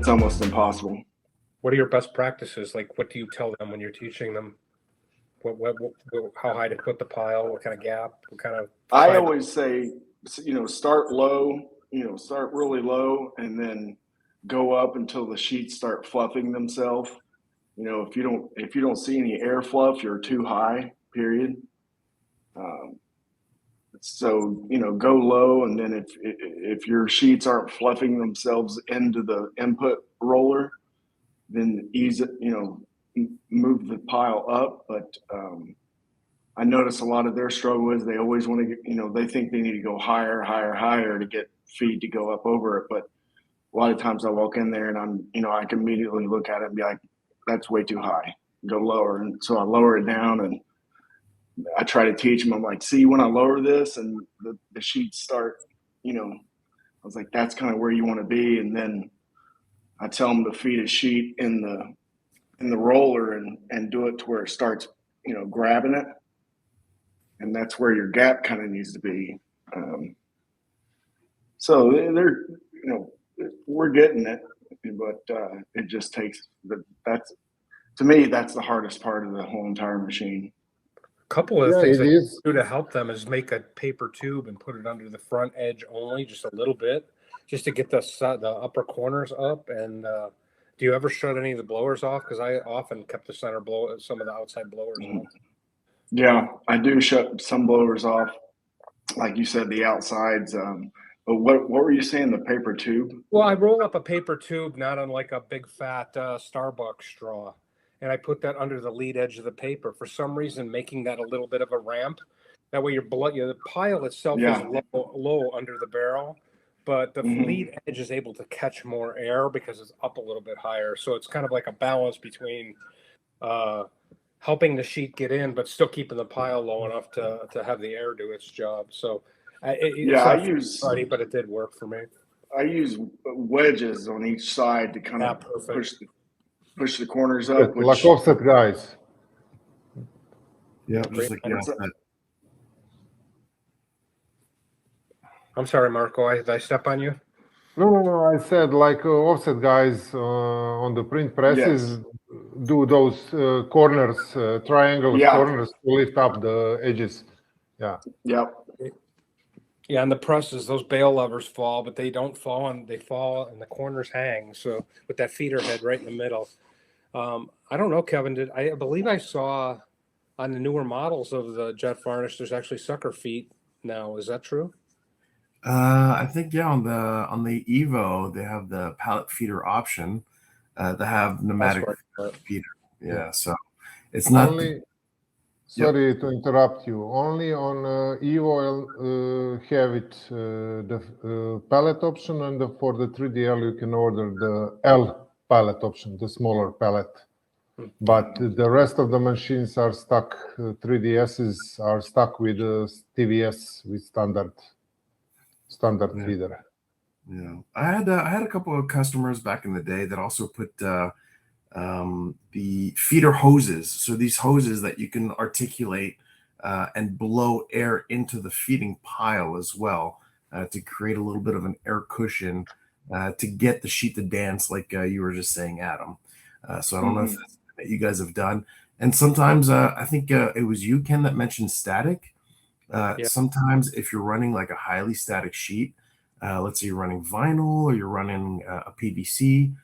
it's almost impossible. What are your best practices? Like, what do you tell them when you're teaching them? How high to put the pile? What kind of gap? What kind of I size? always say, start low, start really low and then go up until the sheets start fluffing themselves. If you don't see any air fluff, you're too high, period. Um, so, go low, and then if your sheets aren't fluffing themselves into the input roller, then ease it, move the pile up. But I notice a lot of their struggle is they always want to get, they think they need to go higher, higher, higher to get feed to go up over it. But a lot of times I walk in there and I can immediately look at it and be like, that's way too high, go lower. And so I lower it down and I try to teach them. I'm like, see, when I lower this and the sheets start, I was like, that's kind of where you want to be. And then I tell them to feed a sheet in the roller and do it to where it starts, grabbing it. And that's where your gap kind of needs to be. So they're, we're getting it, but it just takes to me, that's the hardest part of the whole entire machine. A couple of things that you do to help them is make a paper tube and put it under the front edge only, just a little bit, just to get the upper corners up. And do you ever shut any of the blowers off? Because I often kept the center blower, some of the outside blowers off. Yeah, I do shut some blowers off, like you said, the outsides. But what were you saying? The paper tube? Well, I roll up a paper tube, not on like a big fat Starbucks straw, and I put that under the lead edge of the paper. For some reason, making that a little bit of a ramp. That way, the pile itself is low under the barrel, but the lead edge is able to catch more air because it's up a little bit higher. So it's kind of like a balance between helping the sheet get in, but still keeping the pile low enough to have the air do its job. So I use, but it did work for me. I use wedges on each side to kind of push the corners up. Like offset guys. Yeah, just like the offset. I'm sorry, Marco. Did I step on you? No. I said like offset guys on the print presses do those corners, triangle corners to lift up the edges. Yeah. Yep. Yeah, and the presses, those bail levers fall, but they don't fall, and they fall, and the corners hang. So with that feeder head right in the middle, I don't know, Kevin. I believe I saw on the newer models of the jet varnish, there's actually sucker feet now. Is that true? I think on the Evo they have the pallet feeder option. They have pneumatic feeder. Yeah, so it's not only. Sorry to interrupt you. Only on Evo have it the pallet option, and for the 3DL you can order the L pallet option, the smaller pallet. But the rest of the machines are stuck. 3DSs are stuck with TVS with standard feeder. Yeah, I had a couple of customers back in the day that also put the feeder hoses. So these hoses that you can articulate and blow air into the feeding pile as well to create a little bit of an air cushion to get the sheet to dance, like you were just saying, Adam. So I don't know if that's that you guys have done. And sometimes I think it was you, Ken, that mentioned static. Sometimes if you're running like a highly static sheet, let's say you're running vinyl or you're running a PVC,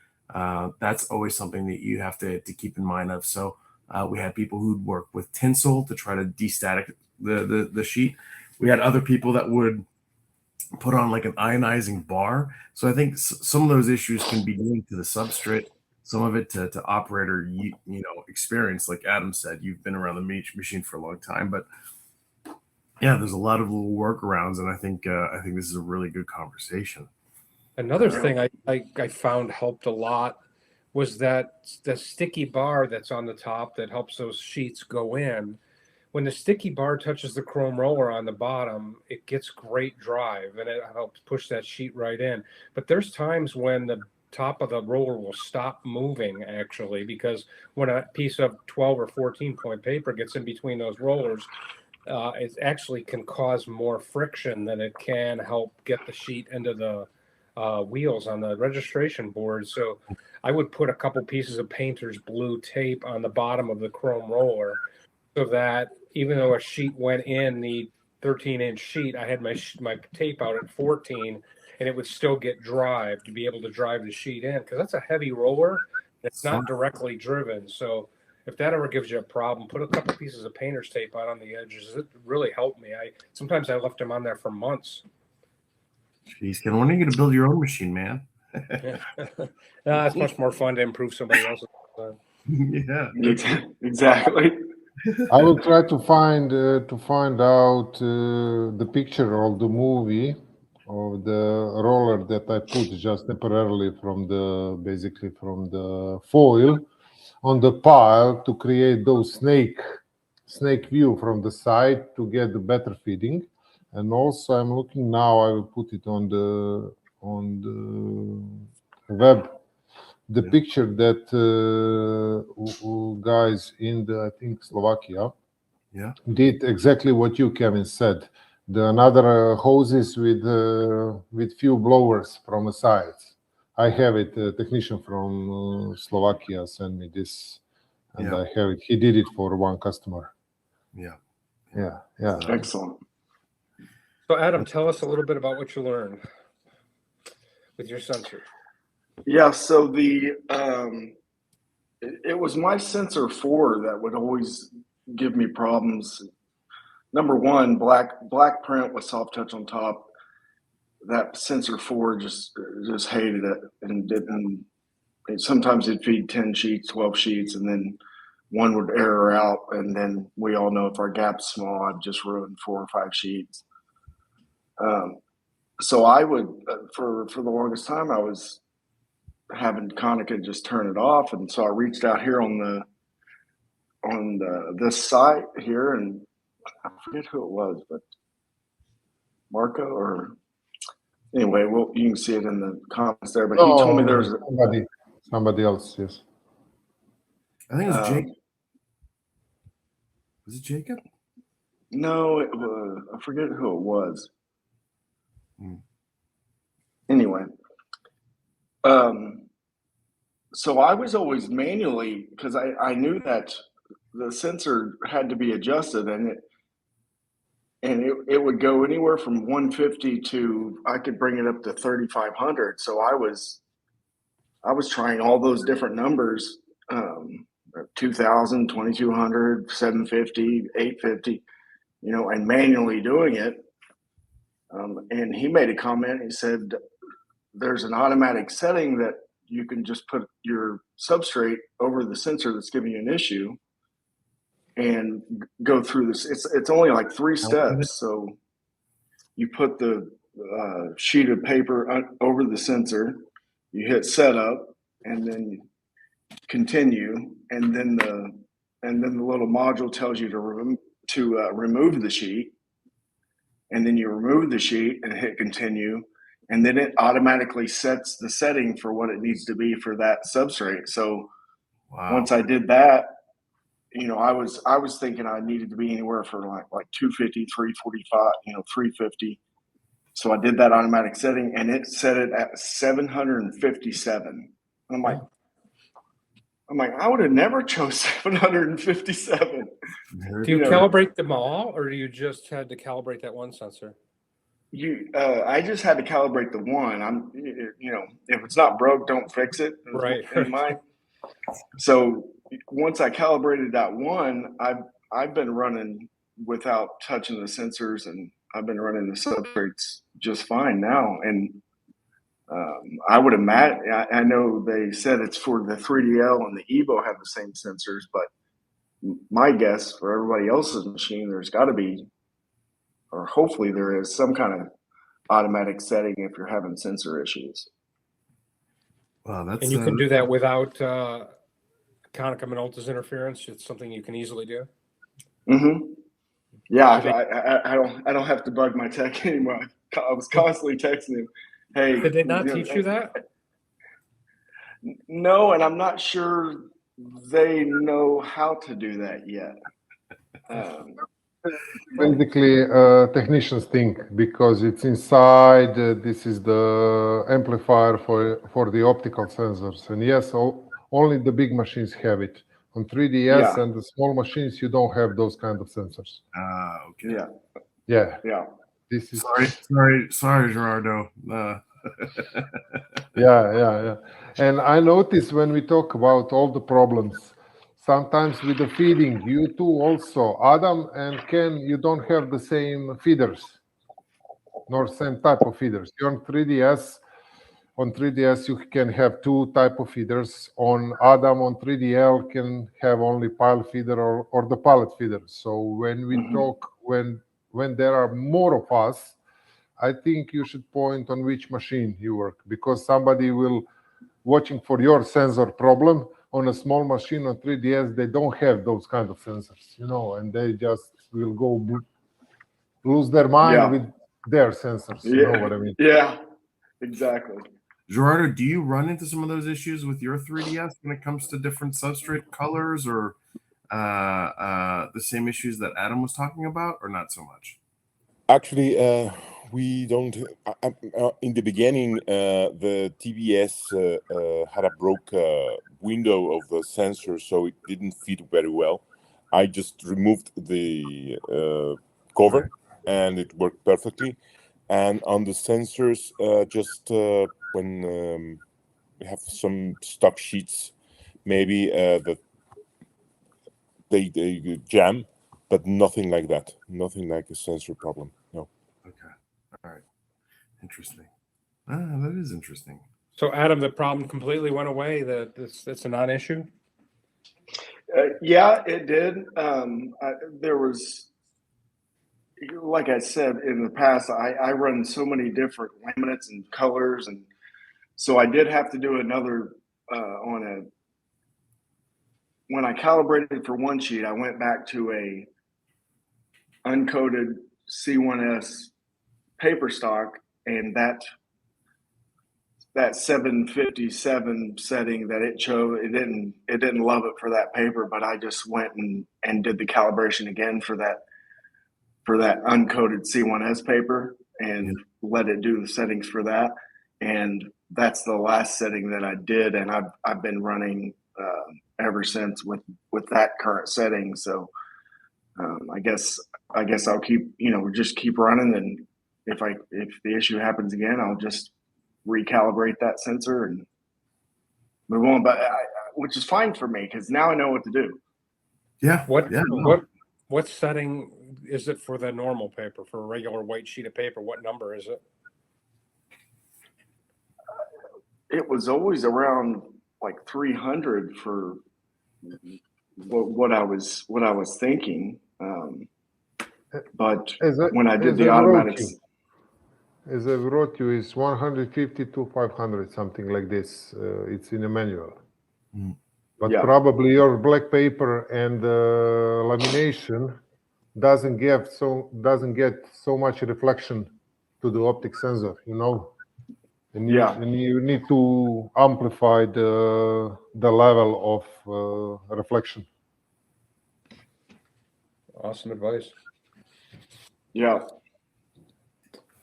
that's always something that you have to keep in mind of. So we had people who'd work with tinsel to try to destatic the sheet. We had other people that would put on like an ionizing bar. So I think some of those issues can be linked to the substrate, some of it to operator experience. Like Adam said, you've been around the machine for a long time, but yeah, there's a lot of little workarounds, and I think this is a really good conversation. Another thing I found helped a lot was that the sticky bar that's on the top that helps those sheets go in. When the sticky bar touches the chrome roller on the bottom, it gets great drive, and it helps push that sheet right in. But there's times when the top of the roller will stop moving, actually, because when a piece of 12 or 14 point paper gets in between those rollers, it actually can cause more friction than it can help get the sheet into the wheels on the registration board. So I would put a couple pieces of painter's blue tape on the bottom of the chrome roller, so that even though a sheet went in the 13-inch sheet, I had my tape out at 14, and it would still get drive to be able to drive the sheet in, because that's a heavy roller. It's not directly driven. So if that ever gives you a problem, put a couple pieces of painter's tape out on the edges. It really helped me. Sometimes I left them on there for months. Jeez, Ken, when are you going to build your own machine, man? It's much more fun to improve somebody else's. Yeah, exactly. I will try to find out the picture of the movie of the roller that I put just temporarily from the foil on the pile to create those snake view from the side to get the better feeding. And also I'm looking now, I will put it on the web, the picture that guys in I think Slovakia did exactly what you, Kevin, said. The another hoses with few blowers from the sides. I have it. A technician from Slovakia sent me this, and I have it. He did it for one customer. Yeah. Excellent. So Adam, tell us a little bit about what you learned with your sensor. Yeah, so it was my sensor 4 that would always give me problems. Number one, black print with soft touch on top. That sensor 4 just hated it and didn't. Sometimes it'd feed 10 sheets, 12 sheets, and then one would error out. And then we all know if our gap's small, I've just ruined 4 or 5 sheets. So I would, for the longest time, I was having Konica just turn it off. And so I reached out here on this site here, and I forget who it was, but Marco or anyway, well, you can see it in the comments there. But he told me there's somebody else. Yes, I think it was Jacob. Was it Jacob? No, it was. I forget who it was. Anyway, so I was always manually, because I knew that the sensor had to be adjusted, and it would go anywhere from 150 to, I could bring it up to 3,500. So I was trying all those different numbers, 2,000, 2,200, 750, 850, and manually doing it. And he made a comment. He said, there's an automatic setting that you can just put your substrate over the sensor that's giving you an issue and go through this. It's only like 3 steps. So you put the sheet of paper over the sensor, you hit setup, and then continue, and then the little module tells you to remove the sheet, and then you remove the sheet and hit continue, and then it automatically sets the setting for what it needs to be for that substrate. So once I did that, I was thinking I needed to be anywhere for like 250, 345, 350. So I did that automatic setting, and it set it at 757. I'm like, I would have never chose 757. Do you calibrate them all, or do you just had to calibrate that one sensor? I just had to calibrate the one. If it's not broke, don't fix it. Right. So once I calibrated that one, I've been running without touching the sensors, and I've been running the substrates just fine now. And I would imagine, I know they said it's for the 3DL and the Evo have the same sensors, but my guess for everybody else's machine, there's got to be, or hopefully there is, some kind of automatic setting if you're having sensor issues. Wow, and you can do that without Konica Minolta's interference. It's something you can easily do. Mm-hmm. Yeah, I don't have to bug my tech anymore. I was constantly texting him, "Hey, did they not teach you that?" No, and I'm not sure they know how to do that yet. basically technicians think because it's inside. This is the amplifier for the optical sensors, and yes, only the big machines have it. On 3DS Yeah. and the small machines, you don't have those kind of sensors. Okay. Yeah. This is Sorry, Gerardo. yeah. And I notice when we talk about all the problems, sometimes with the feeding, you two also, Adam and Ken, you don't have the same feeders, nor same type of feeders. You're on 3DS, you can have two type of feeders. On Adam, on 3DL, can have only pile feeder or the pallet feeder. So when we talk, when there are more of us, I think you should point on which machine you work, because somebody will watching for your sensor problem on a small machine on 3DS. They don't have those kind of sensors, and they just will go lose their mind with their sensors. You know what I mean? Yeah, exactly. Gerardo, do you run into some of those issues with your 3DS when it comes to different substrate colors, or the same issues that Adam was talking about, or not so much? Actually, we don't. In the beginning, the TBS had a broke window of the sensor, so it didn't fit very well. I just removed the cover, and it worked perfectly. And on the sensors, just when we have some stock sheets, maybe that they jam, but nothing like that. Nothing like a sensor problem. No. Okay. All right. Interesting. That is interesting. So, Adam, the problem completely went away. That's a non-issue. Yeah, it did. There was, like I said in the past, I run so many different laminates and colors, and so I did have to do another when I calibrated for one sheet, I went back to a uncoated C1S paper stock, and that 757 setting that it chose, it didn't love it for that paper, but I just went and did the calibration again for that uncoated C1S paper and let it do the settings for that. And that's the last setting that I did, and I've been running ever since with that current setting. So I guess I'll keep just keep running, and if the issue happens again, I'll just recalibrate that sensor and move on. But which is fine for me because now I know what to do. Yeah. What setting is it for the normal paper, for a regular white sheet of paper? What number is it? It was always around like 300 for what I was thinking. But when I did the automatics, as I wrote you, is 150 to 500, something like this. It's in the manual. But probably your black paper and lamination doesn't get so much reflection to the optic sensor, and you need to amplify the level of reflection. Awesome advice. Yeah.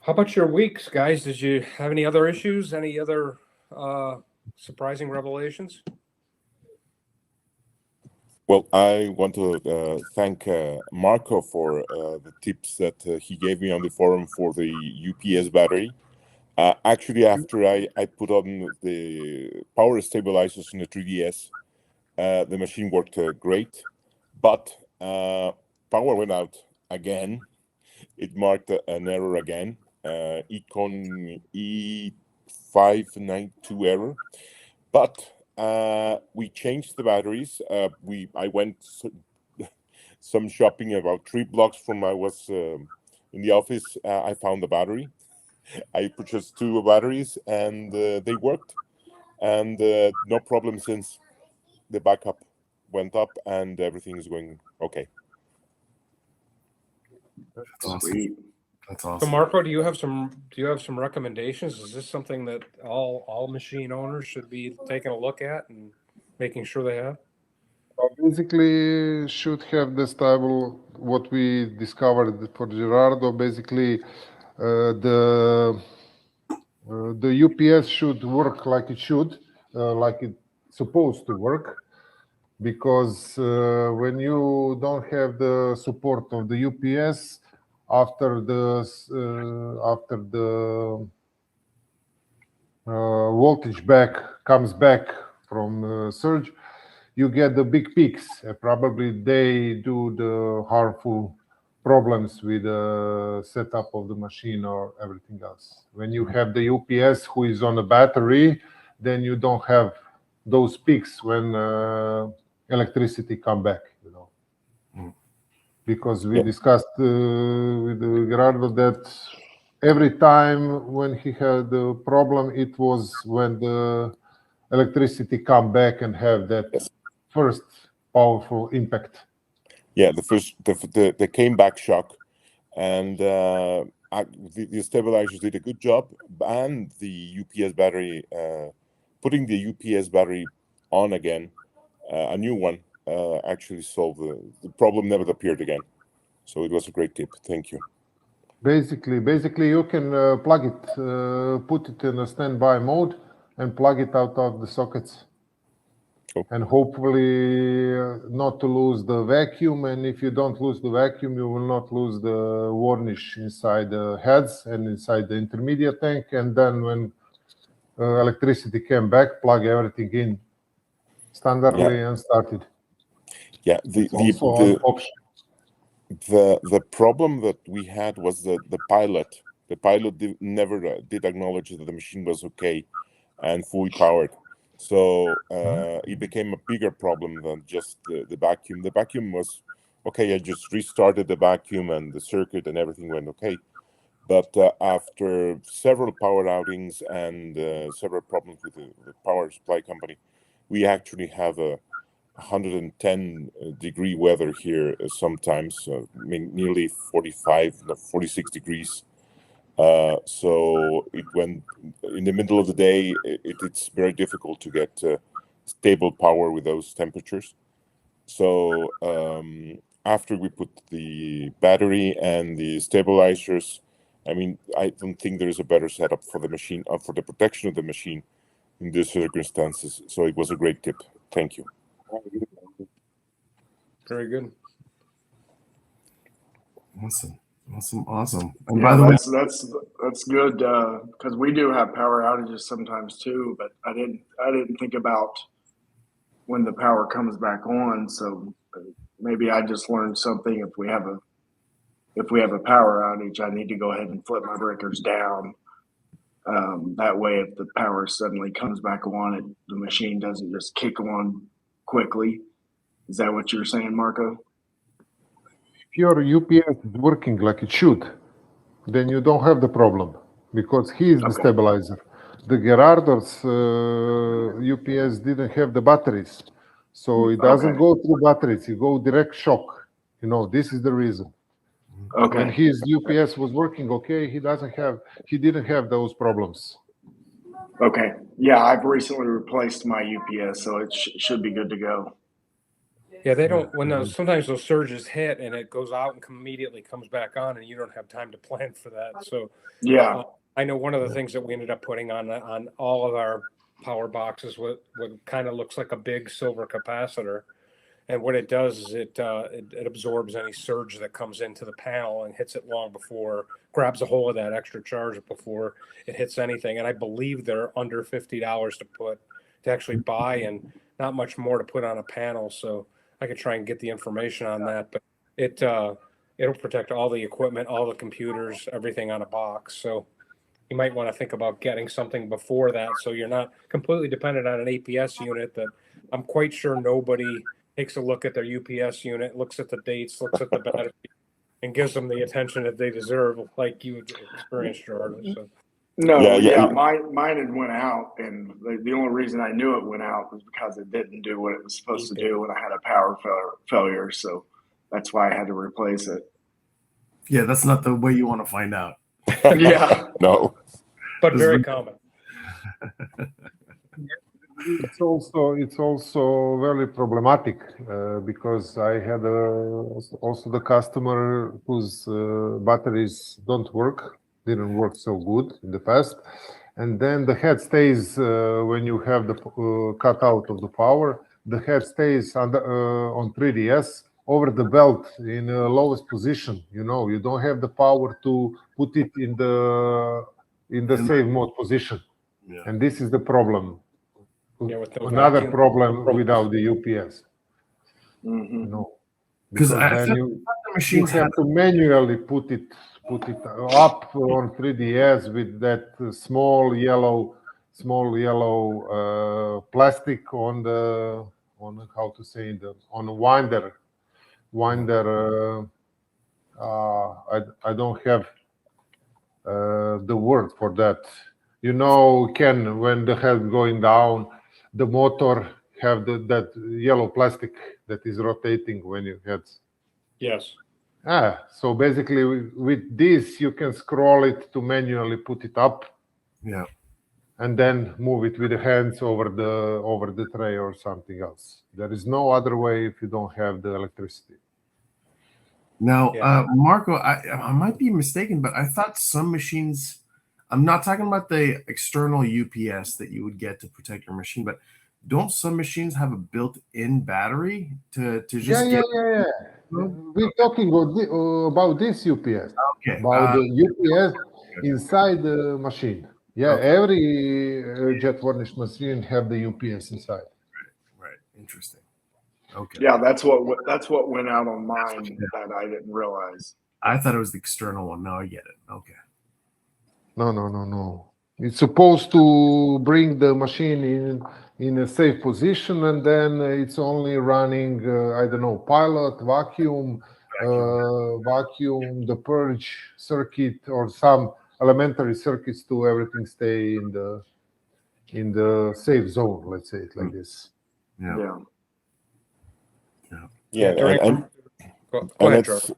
How about your weeks, guys? Did you have any other issues? Any other surprising revelations? Well, I want to thank Marco for the tips that he gave me on the forum for the UPS battery. Actually, after I put on the power stabilizers in the 3DS, the machine worked great, but power went out again. It marked an error again, Econ E592 error. But we changed the batteries. I went some shopping about 3 blocks from I was in the office. I found the battery. I purchased 2 batteries, and they worked, and no problem since. The backup went up, and everything is going okay. That's awesome. Sweet. That's awesome. So, Marco, do you have some recommendations? Is this something that all machine owners should be taking a look at and making sure they have? Basically, should have the stable, what we discovered for Gerardo, basically the UPS should work like it should, like it's supposed to work, because when you don't have the support of the UPS after the voltage comes back from surge, you get the big peaks. Probably they do the harmful problems with the setup of the machine or everything else. When you have the UPS who is on the battery, then you don't have those peaks when electricity come back, because we discussed with Gerardo that every time when he had a problem, it was when the electricity come back and have that first powerful impact. Yeah, the came back shock, and the stabilizers did a good job, and the UPS battery, putting the UPS battery on again, a new one, actually solved the problem. Never appeared again, so it was a great tip. Thank you. Basically, you can plug it, put it in a standby mode, and plug it out of the sockets. Cool. And hopefully not to lose the vacuum. And if you don't lose the vacuum, you will not lose the varnish inside the heads and inside the intermediate tank. And then when electricity came back, plug everything in standardly and started. Yeah, the problem that we had was the pilot. The pilot never did acknowledge that the machine was okay and fully powered. So it became a bigger problem than just the vacuum. The vacuum was okay. I just restarted the vacuum and the circuit and everything went okay. But after several power outings and several problems with the power supply company, we actually have a 110-degree weather here sometimes, nearly 45, 46 degrees. So it went in the middle of the day. It's very difficult to get stable power with those temperatures. So after we put the battery and the stabilizers, I mean, I don't think there is a better setup for the machine, for the protection of the machine in these circumstances. So it was a great tip. Thank you. Very good. Awesome. And Yeah, by the way, that's good because we do have power outages sometimes too. But I didn't think about when the power comes back on. So maybe I just learned something. If we have a power outage, I need to go ahead and flip my breakers down. That way, if the power suddenly comes back on, the machine doesn't just kick on quickly. Is that what you're saying, Marco? If your UPS is working like it should, then you don't have the problem because he is the stabilizer. The Gerardo's UPS didn't have the batteries, so it doesn't go through batteries. It go direct shock. This is the reason. Okay. When his UPS was working okay, he didn't have those problems. Okay. Yeah, I've recently replaced my UPS, so it should be good to go. Yeah, they don't. When sometimes those surges hit and it goes out and immediately comes back on, and you don't have time to plan for that. So yeah, I know one of the things that we ended up putting on all of our power boxes what kind of looks like a big silver capacitor, and what it does is it absorbs any surge that comes into the panel and hits it long before, grabs a hold of that extra charge before it hits anything. And I believe they're under $50 to actually buy, and not much more to put on a panel. So I could try and get the information on that, but it'll protect all the equipment, all the computers, everything on a box. So you might want to think about getting something before that, so you're not completely dependent on an APS unit that I'm quite sure nobody takes a look at their UPS unit, looks at the dates, looks at the battery, and gives them the attention that they deserve, like you experienced, Gerardo. So. No, mine had went out, and the only reason I knew it went out was because it didn't do what it was supposed to do when I had a power failure. So that's why I had to replace it. Yeah, that's not the way you want to find out. Yeah, no, but very common. It's also very problematic because I had also the customer whose batteries didn't work so good in the past, and then the head stays when you have the cut out of the power. The head stays on 3DS over the belt in the lowest position. You don't have the power to put it in the save mode position, Yeah. and this is the problem. Yeah, with no Another vacuum. problem without the UPS. Mm-hmm. Because I then thought you machines have had to manually put it up on 3DS with that small yellow plastic on how to say on a winder. I don't have the word for that. Ken, when the head going down, the motor have that yellow plastic that is rotating when you head. Yes. So basically with this you can scroll it to manually put it up. Yeah. And then move it with the hands over the tray or something else. There is no other way if you don't have the electricity. Now, Yeah. Marco, I might be mistaken, but I thought some machines, I'm not talking about the external UPS that you would get to protect your machine, but don't some machines have a built-in battery to just Yeah. We're talking about this UPS. Okay. About the UPS inside the machine. Yeah, Okay. every JETforce machine have the UPS inside. Right. Interesting. Okay. Yeah, that's what went out on mine that I didn't realize. I thought it was the external one. Now I get it. Okay. No. It's supposed to bring the machine in a safe position, and then it's only running, I don't know, pilot, vacuum, the purge circuit, or some elementary circuits to everything stay in the safe zone. Let's say it like this. Yeah. Yeah. During. Go And ahead, Jordan.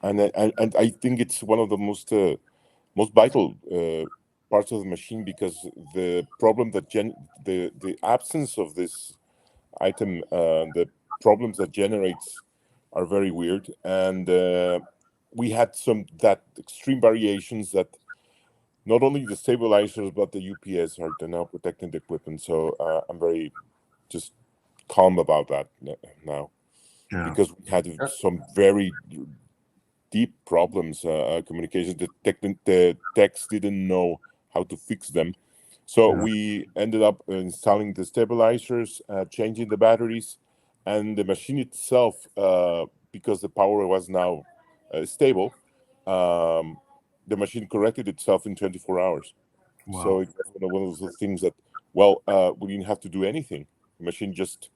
and I think it's one of the most vital parts of the machine, because the problem that the absence of this item, the problems that generates are very weird, and we had that extreme variations that not only the stabilizers but the UPS are now protecting the equipment. So I'm very just calm about that now, because we had some very deep problems, communications. The techs didn't know how to fix them, so we ended up installing the stabilizers, changing the batteries, and the machine itself, because the power was now stable. The machine corrected itself in 24 hours. Wow. So it was one of those things that, we didn't have to do anything. The machine just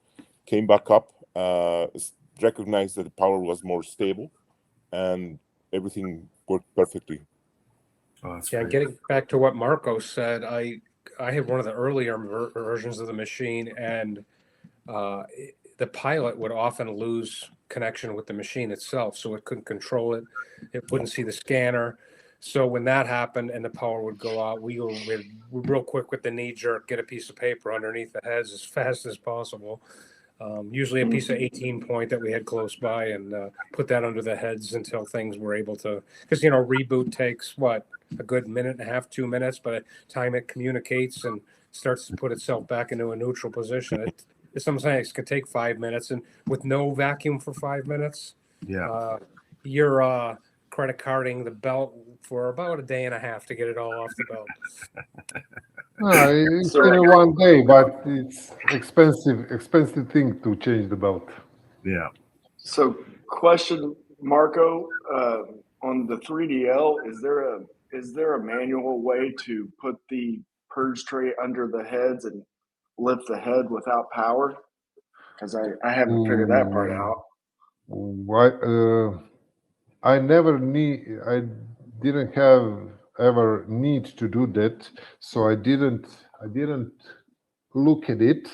came back up, recognized that the power was more stable, and everything worked perfectly. Oh, that's Yeah, great. getting back to what Marco said, I had one of the earlier versions of the machine, and the pilot would often lose connection with the machine itself, so it couldn't control it. It wouldn't see the scanner. So when that happened and the power would go out, we were real quick with the knee jerk, get a piece of paper underneath the heads as fast as possible. Usually a piece of 18 point that we had close by, and put that under the heads until things were able to, because reboot takes a good minute and a half, 2 minutes. By the time it communicates and starts to put itself back into a neutral position, it sometimes can take 5 minutes, and with no vacuum for 5 minutes, you're credit carding the belt for about a day and a half to get it all off the belt. It's in one day, but it's expensive thing to change the belt. Yeah. So, question, Marco, on the 3DL, is there a manual way to put the purge tray under the heads and lift the head without power? Because I haven't figured that part out. I didn't have ever need to do that, so I didn't look at it,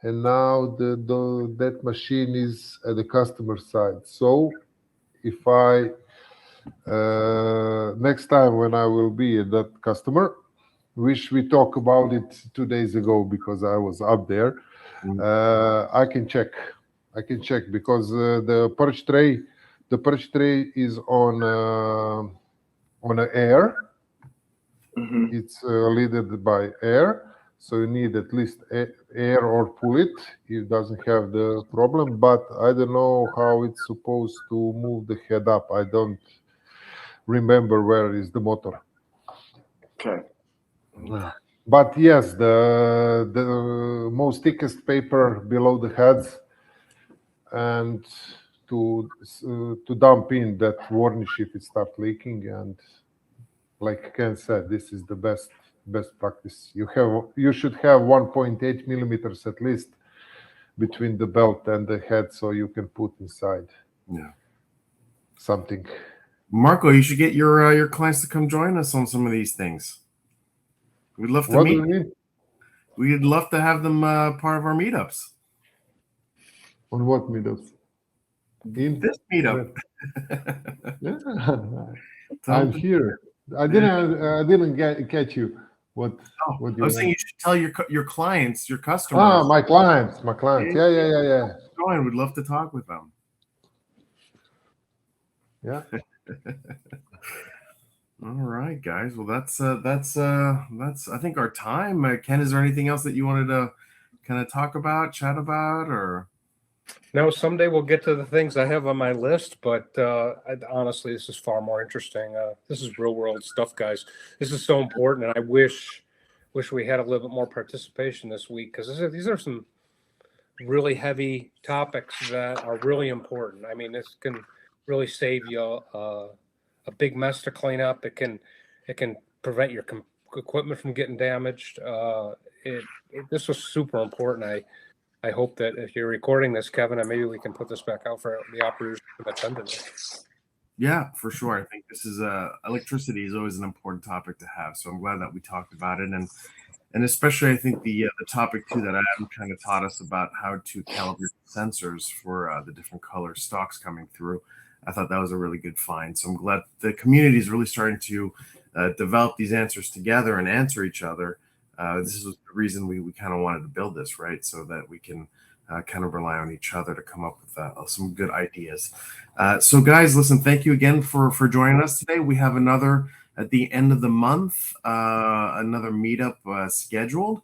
and now that machine is at the customer side. So if I next time when I will be at that customer, wish we talked about it 2 days ago because I was up there. I can check. Because the perch tray is on the air. Mhm. It's leaded by air, so you need at least air or pull it. It doesn't have the problem, but I don't know how it's supposed to move the head up. I don't remember where is the motor. Okay. But yes, the most thickest paper below the heads, and to dump in that varnish if it starts leaking. And like Ken said, this is the best practice. You should have 1.8 millimeters at least between the belt and the head, so you can put inside something. Marco, you should get your clients to come join us on some of these things. We'd love to What meet. do you mean? We'd love to have them part of our meetups. On what meetups? In This meetup. Yeah. I'm here. I didn't catch you. What I was saying you should tell your clients, your customers. Ah, my clients. Yeah. Join. We'd love to talk with them. Yeah. All right, guys. Well, that's I think our time. Ken, is there anything else that you wanted to kind of talk about, chat about, or? No, someday we'll get to the things I have on my list, but honestly, this is far more interesting. This is real world stuff, guys. This is so important, and I wish we had a little bit more participation this week, because these are some really heavy topics that are really important. I mean, this can really save you a big mess to clean up. It can prevent your equipment from getting damaged. This was super important. I hope that if you're recording this, Kevin, and maybe we can put this back out for the operators to attend it. Yeah, for sure. I think this is electricity is always an important topic to have. So I'm glad that we talked about it, and especially I think the topic too that Adam kind of taught us about how to calibrate sensors for the different color stocks coming through. I thought that was a really good find. So I'm glad the community is really starting to develop these answers together and answer each other. This is the reason we kind of wanted to build this, right? So that we can kind of rely on each other to come up with some good ideas. So guys, listen, thank you again for joining us today. We have another at the end of the month, another meetup scheduled.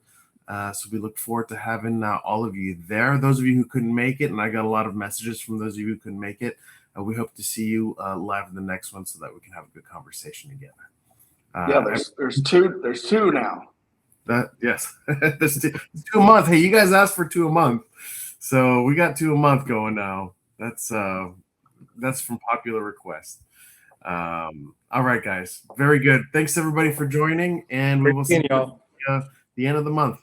So we look forward to having all of you there. Those of you who couldn't make it, and I got a lot of messages from those of you who couldn't make it, we hope to see you live in the next one so that we can have a good conversation together. Yeah, there's two now. Yes, there's two a month. Hey, you guys asked for 2 a month, so we got 2 a month going now. That's from popular request. All right, guys, very good. Thanks everybody for joining, and we will see you at the end of the month.